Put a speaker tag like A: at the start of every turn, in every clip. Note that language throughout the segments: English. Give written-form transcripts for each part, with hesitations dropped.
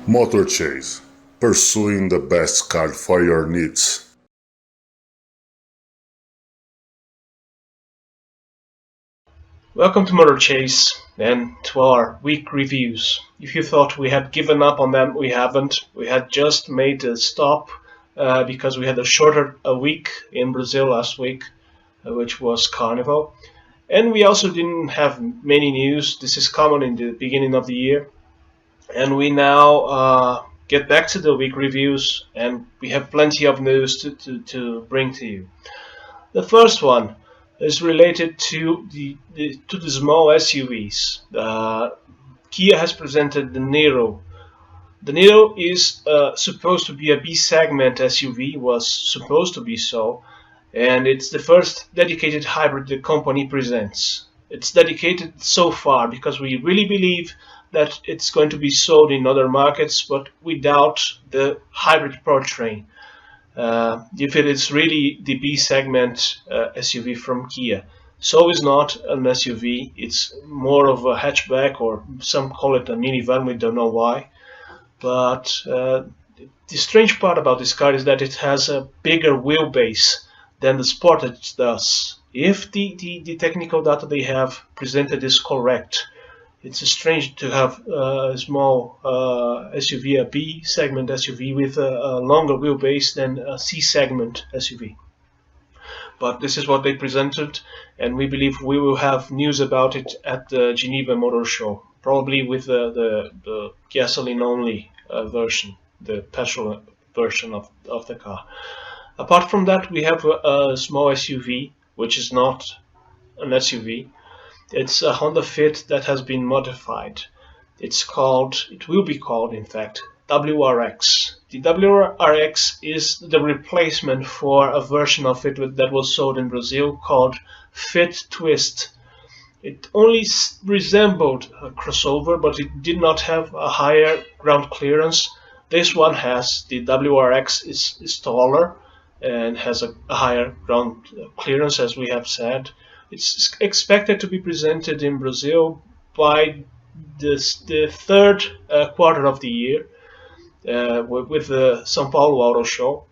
A: MotorChase, pursuing the best car for your needs.
B: Welcome to MotorChase and to our week reviews. If you thought we had given up on them, we haven't. We had just made a stop because we had a shorter week in Brazil last week, which was Carnival. And we also didn't have many news. This is common in the beginning of the year. And we now get back to the week reviews, and we have plenty of news to bring to you. The first one is related to the small SUVs. Kia has presented the Niro. The Niro is supposed to be a B segment SUV, was supposed to be so, and it's the first dedicated hybrid the company presents. It's dedicated so far because we really believe that it's going to be sold in other markets, but without the hybrid powertrain. If it is really the B segment SUV from Kia. So it's not an SUV, it's more of a hatchback, or some call it a minivan, we don't know why. But the strange part about this car is that it has a bigger wheelbase than the Sportage does. If the technical data they have presented is correct, it's strange to have a small SUV, a B segment SUV, with a longer wheelbase than a C segment SUV. But this is what they presented, and we believe we will have news about it at the Geneva Motor Show, probably with the gasoline-only version, the petrol version of the car. Apart from that, we have a small SUV, which is not an SUV. It's a Honda Fit that has been modified. It will be called, in fact, WRX. The WRX is the replacement for a version of it that was sold in Brazil called Fit Twist. It only resembled a crossover, but it did not have a higher ground clearance. This one has. The WRX is taller and has a higher ground clearance, as we have said. It's expected to be presented in Brazil by the third quarter of the year with the São Paulo Auto Show.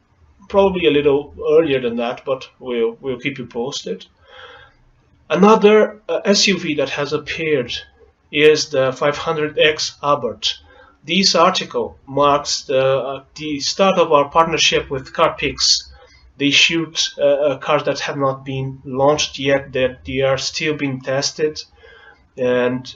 B: Probably a little earlier than that, but we'll keep you posted. Another SUV that has appeared is the 500X Abarth. This article marks the start of our partnership with CarPix. They shoot cars that have not been launched yet, that they are still being tested, and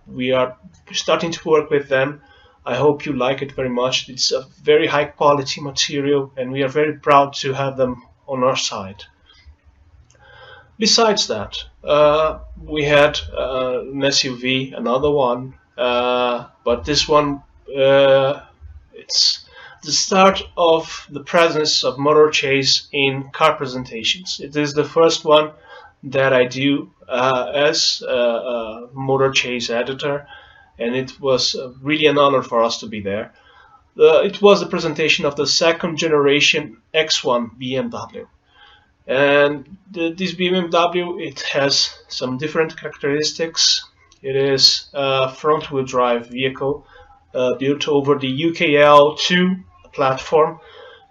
B: we are starting to work with them. I hope you like it very much. It's a very high quality material, and we are very proud to have them on our side. Besides that, we had an SUV, another one, but this one, it's the start of the presence of MotorChase in car presentations. It is the first one that I do as a MotorChase editor, and it was really an honor for us to be there. It was the presentation of the second generation X1 BMW. And this BMW, it has some different characteristics. It is a front-wheel drive vehicle built over the UKL2 platform.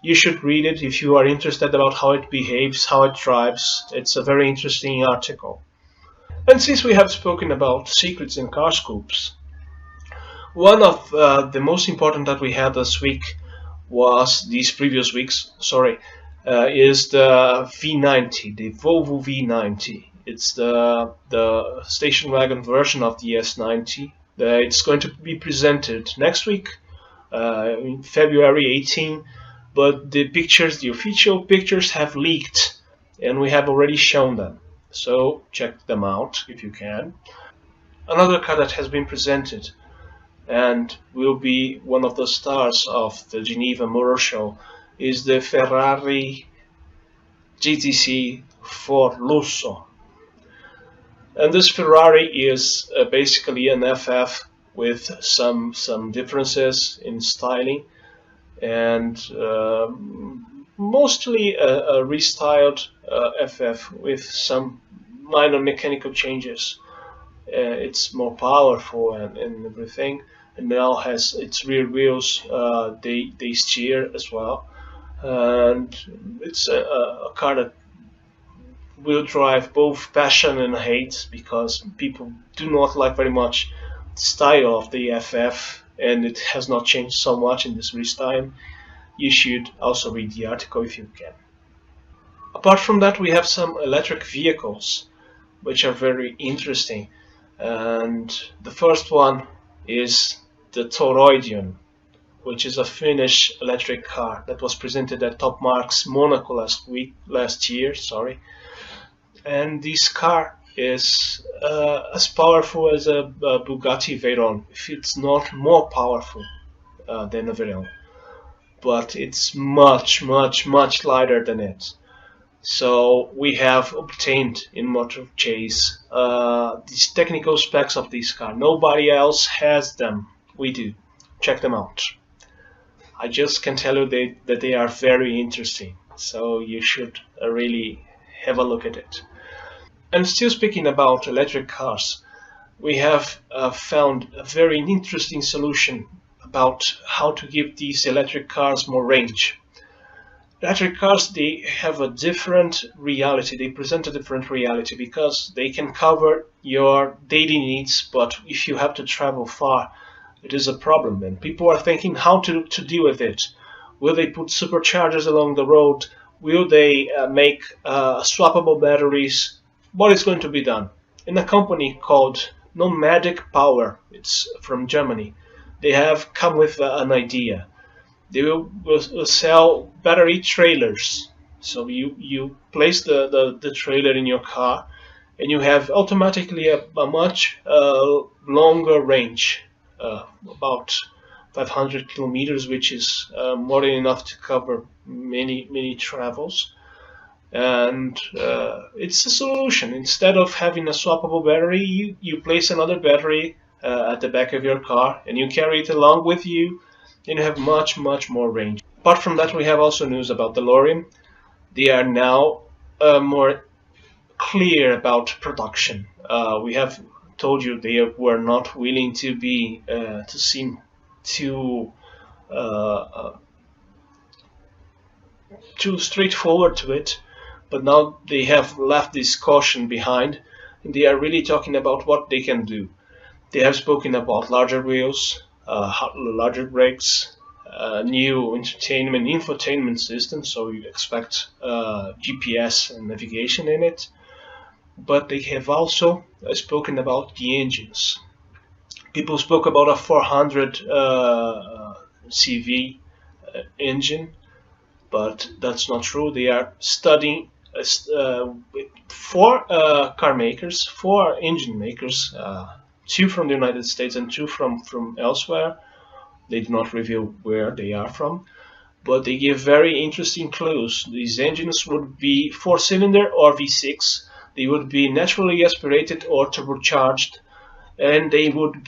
B: You should read it if you are interested about how it behaves, how it drives. It's a very interesting article. And since we have spoken about secrets in car scoops, one of the most important that we had this week was these previous weeks, is the V90, the Volvo V90. It's the station wagon version of the S90. It's going to be presented next week, in February 18, but the official pictures have leaked, and we have already shown them. So check them out if you can. Another car that has been presented and will be one of the stars of the Geneva Motor Show is the Ferrari GTC for Lusso. And this Ferrari is basically an FF with some differences in styling, and mostly a restyled FF with some minor mechanical changes. It's more powerful and everything. and now has its rear wheels. They steer as well, and it's a car that will drive both passion and hate because people do not like very much the style of the FF, and it has not changed so much in this race time. You should also read the article if you can. Apart from that, we have some electric vehicles which are very interesting, and the first one is the Toroidion, which is a Finnish electric car that was presented at Top Marks Monaco last year. Sorry, and this car is as powerful as a Bugatti Veyron, if it's not more powerful than a Veyron, but it's much, much, much lighter than it. So we have obtained in MotorChase these technical specs of this car. Nobody else has them. We do. Check them out. I just can tell you that they are very interesting. So you should really have a look at it. And still speaking about electric cars, we have found a very interesting solution about how to give these electric cars more range. Electric cars, they have a different reality, they present a different reality because they can cover your daily needs, but if you have to travel far, it is a problem, and people are thinking how to deal with it. Will they put superchargers along the road? Will they make swappable batteries? What is going to be done? In a company called Nomadic Power, it's from Germany, they have come with an idea. They will sell battery trailers. So you place the trailer in your car, and you have automatically a much longer range, about 500 kilometers, which is more than enough to cover many travels. And it's a solution. Instead of having a swappable battery, you place another battery at the back of your car, and you carry it along with you, and you have much more range. Apart from that, we have also news about the DeLorean. They are now more clear about production. We have told you they were not willing to seem too straightforward to it, but now they have left this caution behind, and they are really talking about what they can do. They have spoken about larger wheels, larger brakes, new infotainment system, so you expect GPS and navigation in it. But they have also spoken about the engines. People spoke about a 400 CV engine, but that's not true. They are studying four car makers, four engine makers, two from the United States and two from elsewhere. They do not reveal where they are from, but they give very interesting clues. These engines would be 4-cylinder or V6. They would be naturally aspirated or turbocharged, and they would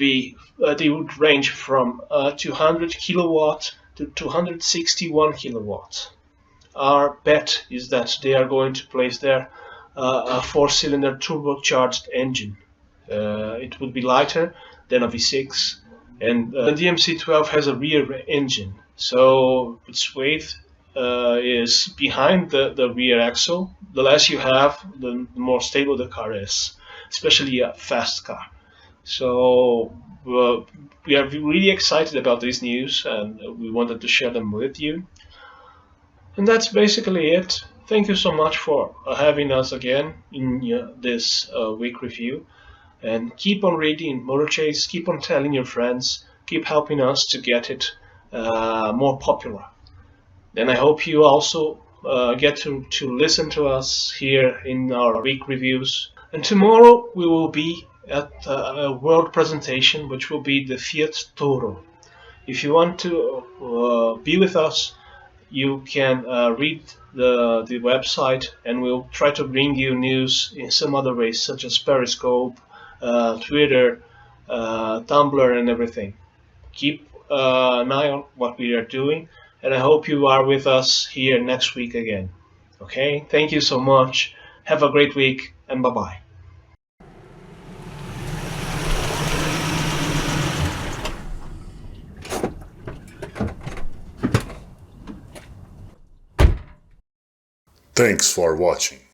B: range from 200 kilowatt to 261 kilowatts. Our bet is that they are going to place there a 4-cylinder turbocharged engine. It would be lighter than a V6, and the DMC-12 has a rear engine, so its weight is behind the rear axle. The less you have, the more stable the car is, especially a fast car. So we are really excited about this news, and we wanted to share them with you. And that's basically it. Thank you so much for having us again in this week review. And keep on reading MotorChase, keep on telling your friends, keep helping us to get it more popular. Then I hope you also get to listen to us here in our week reviews. And tomorrow we will be at a world presentation, which will be the Fiat Toro. If you want to be with us, you can read the website, and we'll try to bring you news in some other ways, such as Periscope, Twitter, Tumblr, and everything. Keep an eye on what we are doing, and I hope you are with us here next week again. Okay, thank you so much. Have a great week, and bye-bye.
A: Thanks for watching.